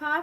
½